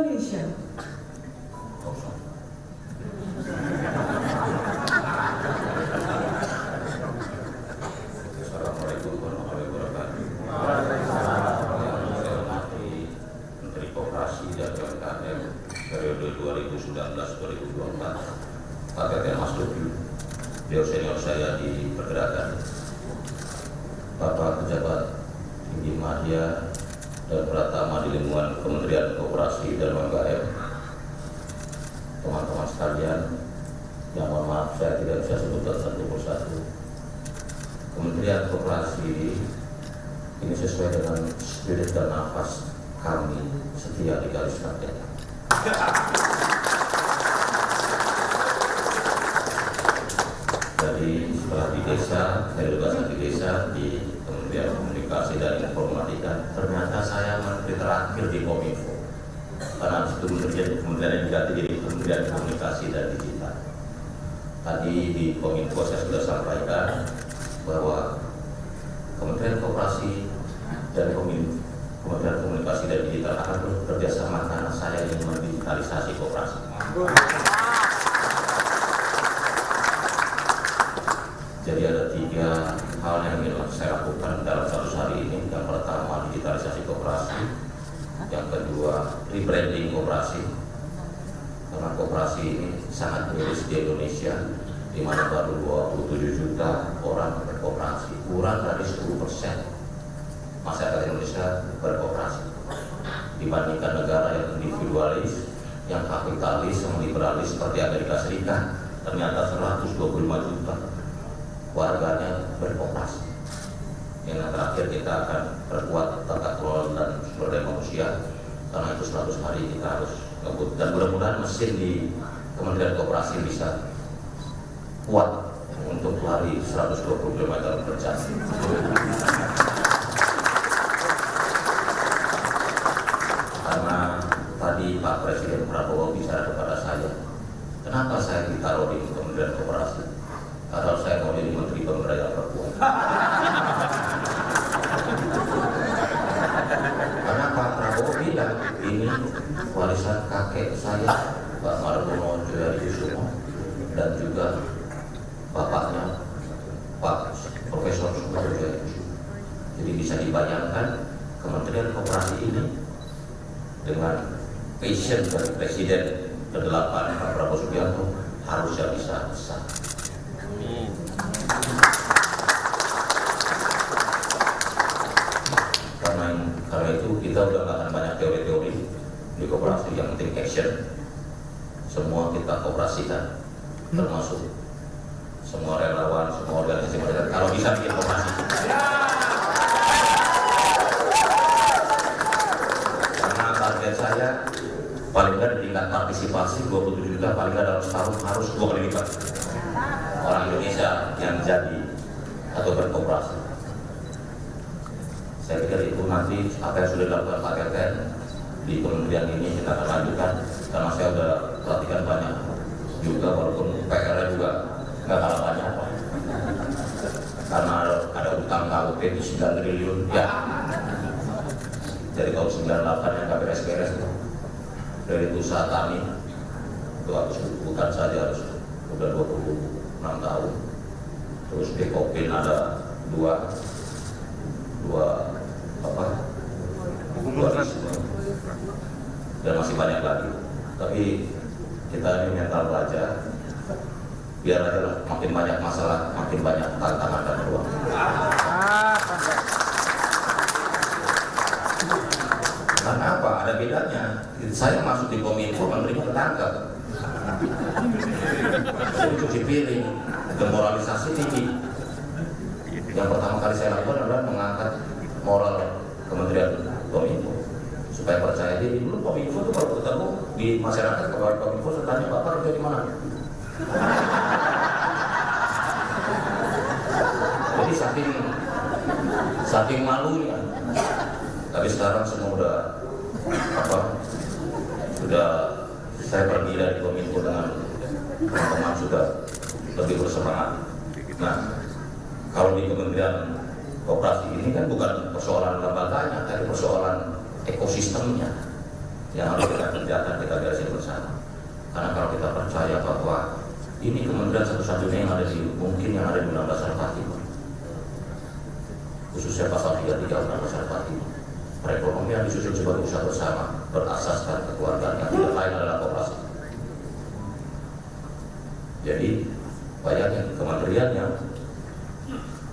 Indonesia. Assalamualaikum warahmatullahi wabarakatuh. Menteri Koperasi dan UMKM periode 2019-2024, Pak Teten Mas Luki, beliau senior saya di pergerakan, Bapak pejabat tinggi media dan Pratama di lingkungan Kementerian Koperasi dan UMKM, teman-teman sekalian, yang mohon maaf saya tidak bisa sebutkan satu persatu. Kementerian Koperasi ini sesuai dengan spirit dan nafas kami setia di garis rakyat. Jadi setelah di desa, saya tugasnya di desa di Kementerian Komunikasi dan Informatika. Ternyata saya menteri terakhir di Kominfo, karena itu kementerian yang diganti jadi Kementerian Komunikasi dan Digital. Tadi di Kominfo saya sudah sampaikan bahwa Kementerian Koperasi dan Kementerian Komunikasi dan Digital akan bekerja sama karena saya ingin mendigitalisasi koperasi. Jadi ada 3 hal yang ingin saya lakukan dalam 100 hari ini. Yang pertama, digitalisasi koperasi. Yang kedua, rebranding koperasi. Karena koperasi ini sangat miris di Indonesia, di mana baru 27 juta orang berkoperasi, kurang dari 10% masyarakat Indonesia berkoperasi dibandingkan negara yang individualis, yang kapitalis, yang liberalis seperti Amerika Serikat. Ternyata 125 juta warganya berkoperasi. Yang terakhir, kita akan perkuat tata kelola dan sumber daya manusia, karena itu 100 hari kita harus ngebut, dan mudah-mudahan mesin di Kementerian Koperasi bisa kuat untuk lari 120 km per jam. Karena tadi Pak Presiden Prabowo bicara kepada saya, kenapa saya ditaruh di Kementerian Koperasi? Karena saya mau jadi Menteri Pemberdayaan Perempuan. Karena Pak Prabowo bilang ini warisan kakek saya, Pak Margono Joyokusumo, dan juga bapaknya Pak Profesor Sumarsono. Jadi bisa dibayangkan Kementerian Koperasi ini dengan passion dari Presiden ke-8 Pak Prabowo Subianto harusnya bisa besar. Karena itu kita udah nggak akan banyak teori-teori di koperasi, yang penting action. Semua kita kooperasikan, termasuk semua relawan, semua organisasi masyarakat, kalau bisa bikin koperasi. Karena target saya paling nggak di tingkat partisipasi 27 juta, paling nggak dalam setahun harus 2 kali lipat orang Indonesia yang jadi atau berkooperasi. Saya pikir itu nanti apa yang sudah dilakukan Pak Teten di kementerian ini kita akan lanjutkan, karena saya sudah perhatikan banyak juga, walaupun PR-nya juga nggak kalah banyak, karena ada utang KUP di 9 triliun ya, dari tahun 98 yang KPS beres itu. Dari usaha tani itu harus bukan saja harus udah 26 tahun, terus di Kopin ada dua dan masih banyak lagi. Tapi kita ini mental belajar, biar aja lah, makin banyak masalah, makin banyak tantangan dan peluang. Karena apa? Ada bedanya. Saya masuk di Kominfo, menterinya ketangkep. Saya cuci piring, demoralisasi tinggi. Yang pertama kali saya lakukan adalah mengangkat moral Kementerian Kominfo supaya percaya diri. Dulu Kominfo itu kalau ketemu di masyarakat, kalau Kominfo saya tanya, Bapak kerja di mana? Jadi saking malunya. Tapi sekarang semua sudah saya pergi dari Kominfo dengan teman-teman sudah lebih bersemangat. Nah, kalau di Kementerian Koperasi ini kan bukan persoalan lembaganya, tapi persoalan ekosistemnya. yang harus kita kerjakan, kita beresin bersama. Karena kalau kita percaya bahwa ini kementerian satu-satunya yang ada mungkin yang ada di Undang-Undang Dasar 45, khususnya pasal 33 Undang-Undang Dasar 45, perekonomian disusun sebagai usaha bersama berasaskan kekeluargaan yang tidak lain adalah koperasi. Jadi banyak kementerian yang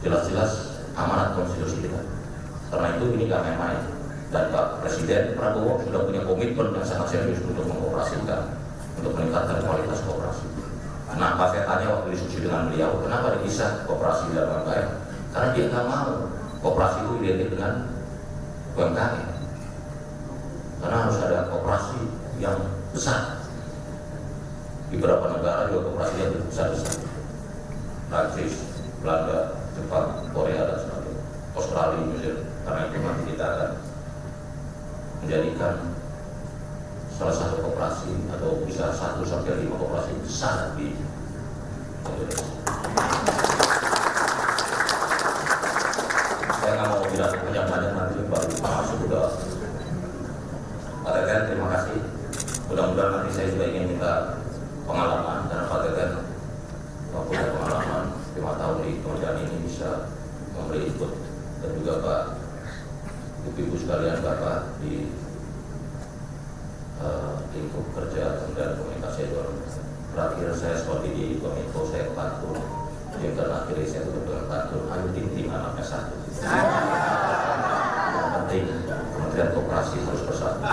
jelas-jelas amanat konstitusi kita. Karena itu ini gak main-main. Dan Pak Presiden Prabowo sudah punya komitmen yang sangat serius untuk mengoperasikan, untuk meningkatkan kualitas koperasi. Nah, pas saya tanya waktu diskusi dengan beliau, kenapa dipisah koperasi dan UMKM? Karena dia nggak mau koperasi itu identik dengan UMKM. Karena harus ada koperasi yang besar. Di beberapa negara juga koperasi yang besar-besar. Prancis, Belanda, Jepang, Korea dan sebagainya, Australia, Mesir. Karena itu nanti kita akan menjadikan salah satu koperasi atau bisa 1 sampai 5 koperasi besar di Indonesia. Saya nggak mau bilang banyak-banyak nanti baru masuk udah. Pak Teten, terima kasih. Mudah-mudahan nanti saya juga ingin minta pengalaman karena Pak Teten punya pengalaman 5 tahun di kementerian ini bisa memberi input, dan juga Pak Ibu sekalian Bapak di lingkup kerja Kementerian Komunikasi terakhir saya seperti di Kominfo saya pantun, yang terakhir saya tutup dengan pantun, ayo tim anaknya satu. Yang penting Kementerian Koperasi harus bersatu.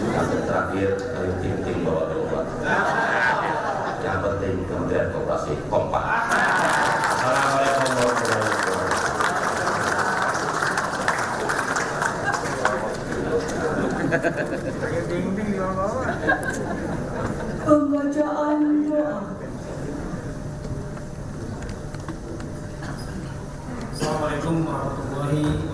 Yang terakhir ayo tim bawa domba. Yang penting Kementerian Koperasi kompak. Assalamualaikum warahmatullahi wabarakatuh. Pembacaan doa. Assalamualaikum warahmatullahi wabarakatuh.